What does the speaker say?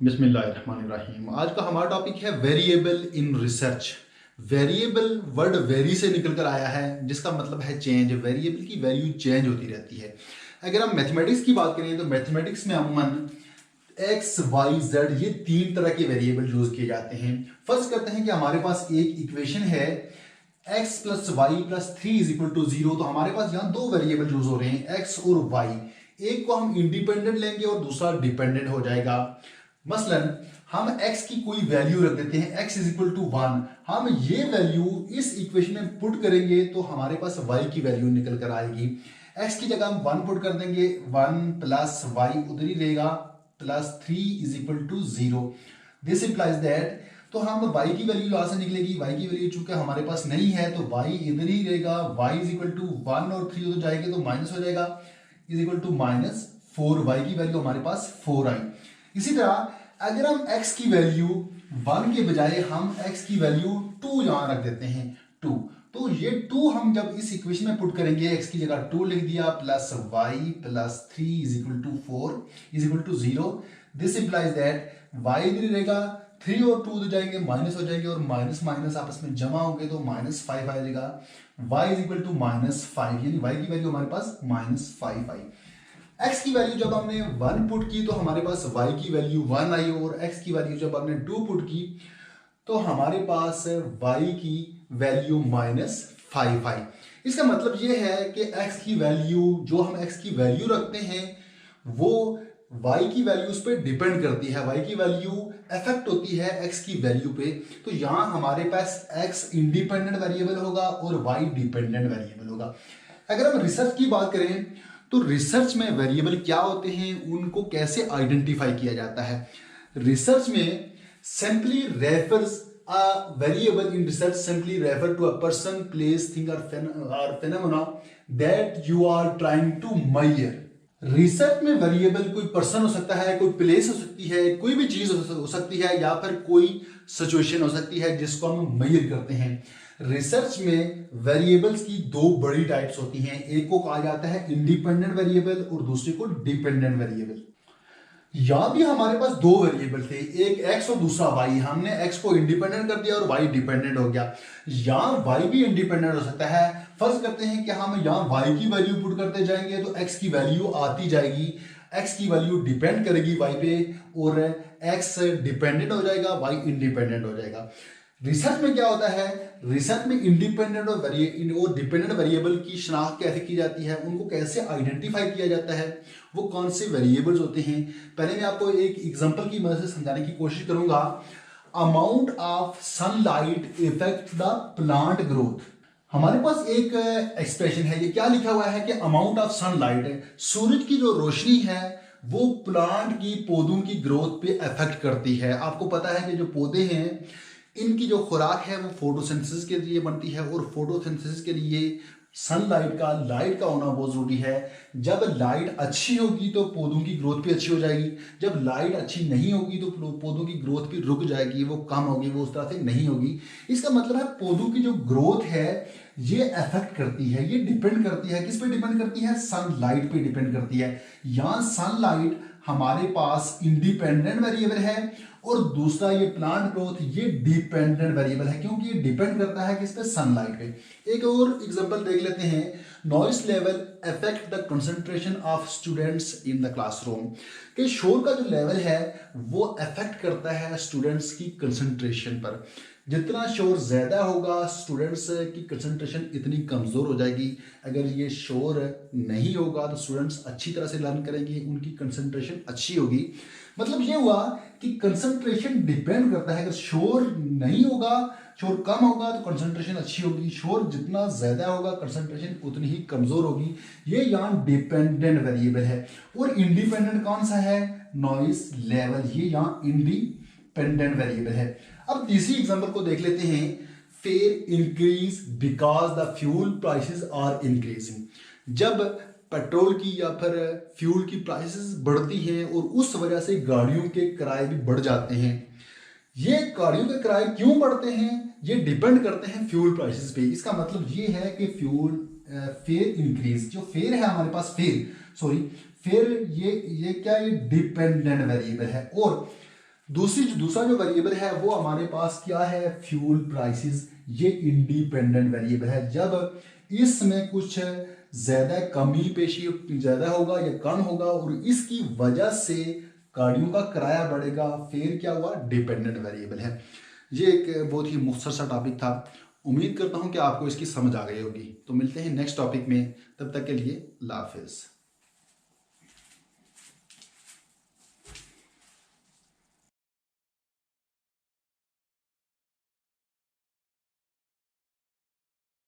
बिस्मिल्लाहिर्रहमानिर्रहीम। आज का हमारा टॉपिक है variable in research. Variable word very से निकल कर आया है, जिसका मतलब है चेंज। वेरिएबल की वैल्यू चेंज होती रहती है। अगर हम मैथमेटिक्स की बात करें तो मैथमेटिक्स में अमूमन एक्स वाई जेड ये तीन तरह के वेरिएबल यूज किए जाते हैं। फर्स्ट करते हैं कि हमारे पास एक इक्वेशन है x plus y plus three is equal to zero. तो हमारे पास यहाँ दो वेरिएबल यूज हो रहे हैं, x और y। एक को हम इंडिपेंडेंट लेंगे और दूसरा डिपेंडेंट हो जाएगा। मसलन हम x की कोई वैल्यू रख देते हैं, x is equal to one. हम ये वैल्यू इस इक्वेशन में पुट करेंगे तो हमारे पास y की वैल्यू निकल कर आएगी। x की जगह हम वन पुट कर देंगे, वन प्लस वाई उधर ही रहेगा, plus three is equal to zero. This implies that, तो हम y की वैल्यू यहां से निकलेगी। y की वैल्यू चूंकि हमारे पास नहीं है तो y इधर ही रहेगा, y is equal to one और थ्री उधर जाएंगे तो माइनस हो जाएगा, is equal to minus four. y की वैल्यू हमारे पास फोर आई। इसी तरह अगर हम x की वैल्यू वन के बजाय हम x की वैल्यू टू यहां रख देते हैं, टू, तो ये टू हम जब इस इक्वेशन में पुट करेंगे, x की जगह टू लिख दिया, plus y plus three is equal to four is equal to zero. This implies that y इधर रहेगा, थ्री और टू उधर जाएंगे, माइनस हो जाएंगे और माइनस माइनस आपस में जमा होंगे तो माइनस फाइव आ जाएगा। y is equal to minus five, यानी y की वैल्यू हमारे पास माइनस फाइव आई। x की वैल्यू जब हमने वन पुट की तो हमारे पास y की वैल्यू वन आई, और x की वैल्यू जब हमने टू पुट की तो हमारे पास y की वैल्यू माइनस फाइव आई। इसका मतलब ये है कि x की वैल्यू, जो हम x की वैल्यू रखते हैं वो y की वैल्यूज पे डिपेंड करती है। y की वैल्यू इफेक्ट होती है x की वैल्यू पे। तो यहां हमारे पास x इंडिपेंडेंट वेरिएबल होगा और y डिपेंडेंट वेरिएबल होगा। अगर हम रिसर्च की बात करें तो रिसर्च में वेरिएबल क्या होते हैं, उनको कैसे आइडेंटिफाई किया जाता है। रिसर्च में simply refers a variable in research simply refer to a person, place, thing or phenomena that you are trying to measure। Research में वेरिएबल कोई पर्सन हो सकता है, कोई प्लेस हो सकती है, कोई भी चीज हो सकती है, या फिर कोई सिचुएशन हो सकती है जिसको हम मेजर करते हैं। रिसर्च में वेरिएबल्स की दो बड़ी टाइप्स होती हैं, एक को कहा जाता है इंडिपेंडेंट वेरिएबल और दूसरे को डिपेंडेंट वेरिएबल। यहां भी हमारे पास दो वेरिएबल थे, एक x और दूसरा y। हमने x को इंडिपेंडेंट कर दिया और y डिपेंडेंट हो गया। यहां y भी इंडिपेंडेंट हो सकता है। फर्ज करते हैं कि हम यहां y की वैल्यू पुट करते जाएंगे तो x की वैल्यू आती जाएगी, x की वैल्यू डिपेंड करेगी y पे, और x डिपेंडेंट हो जाएगा, y इंडिपेंडेंट हो जाएगा। रिसर्च में क्या होता है, रिसर्च में इंडिपेंडेंट और डिपेंडेंट वेरिएबल की शनाख्त कैसे की जाती है, उनको कैसे आइडेंटिफाई किया जाता है, वो कौन से वेरिएबल्स होते हैं। पहले मैं आपको एक एग्जांपल की मदद से समझाने की कोशिश करूंगा। Amount of sunlight effect the plant growth. हमारे पास एक एक्सप्रेशन है, ये क्या लिखा हुआ है कि अमाउंट ऑफ सनलाइट, सूरज की जो रोशनी है वो प्लांट की, पौधों की ग्रोथ पे इफेक्ट करती है। आपको पता है कि जो पौधे हैं इनकी जो खुराक है वो फोटोसिंथेसिस के लिए बनती है, और फोटोसिंथेसिस के लिए सनलाइट का, लाइट का होना बहुत जरूरी है। जब लाइट अच्छी होगी तो पौधों की ग्रोथ भी अच्छी हो जाएगी, जब लाइट अच्छी नहीं होगी तो पौधों की ग्रोथ भी रुक जाएगी, वो कम होगी, वो उस तरह से नहीं होगी। इसका मतलब है पौधों की जो ग्रोथ है ये अफेक्ट करती है, ये डिपेंड करती है, किस पे डिपेंड करती है, सनलाइट पे डिपेंड करती है। यहाँ सनलाइट हमारे पास इंडिपेंडेंट वेरिएबल है और दूसरा ये प्लांट ग्रोथ ये डिपेंडेंट वेरिएबल है, क्योंकि ये डिपेंड करता है किस पे, सनलाइट पे। एक और एग्जांपल देख लेते हैं। Noise level affect the concentration of students in the classroom. कि शोर का जो लेवल है वो अफेक्ट करता है स्टूडेंट्स की कंसंट्रेशन पर। जितना शोर ज्यादा होगा स्टूडेंट्स की कंसंट्रेशन इतनी कमजोर हो जाएगी। अगर ये शोर नहीं होगा तो स्टूडेंट्स अच्छी तरह से लर्न करेंगे, उनकी कंसंट्रेशन अच्छी होगी। मतलब ये हुआ कि कंसंट्रेशन डिपेंड करता है। अगर शोर नहीं होगा, शोर कम होगा तो कंसंट्रेशन अच्छी होगी, शोर जितना ज्यादा होगा कंसंट्रेशन उतनी ही कमजोर होगी। ये यहाँ डिपेंडेंट वेरिएबल है। और इंडिपेंडेंट कौन सा है, नॉइस लेवल, ये यहाँ इंडिपेंडेंट वेरिएबल है। अब तीसरी एग्जांपल को देख लेते हैं। Fare increase because the fuel prices are increasing. जब पेट्रोल की या फिर फ्यूल की प्राइसेस बढ़ती हैं और उस वजह से गाड़ियों के किराए भी बढ़ जाते हैं। ये गाड़ियों के किराए क्यों बढ़ते हैं, ये डिपेंड करते हैं फ्यूल प्राइसेस पे। इसका मतलब ये है कि फ्यूल फेयर इंक्रीज, जो फेयर है हमारे पास, फेयर ये क्या, ये डिपेंडेंट वेरिएबल है। और दूसरा जो वेरिएबल है वो हमारे पास क्या है, फ्यूल प्राइसेस। ये इंडिपेंडेंट वेरिएबल है। जब इसमें कुछ ज्यादा कमी पेशी ज्यादा होगा या कम होगा और इसकी वजह से गाड़ियों का किराया बढ़ेगा, फिर क्या हुआ, डिपेंडेंट वेरिएबल है। ये एक बहुत ही मुख्तसर सा टॉपिक था। उम्मीद करता हूं कि आपको इसकी समझ आ गई होगी। तो मिलते हैं नेक्स्ट टॉपिक में, तब तक के लिए अल्लाह हाफिज़।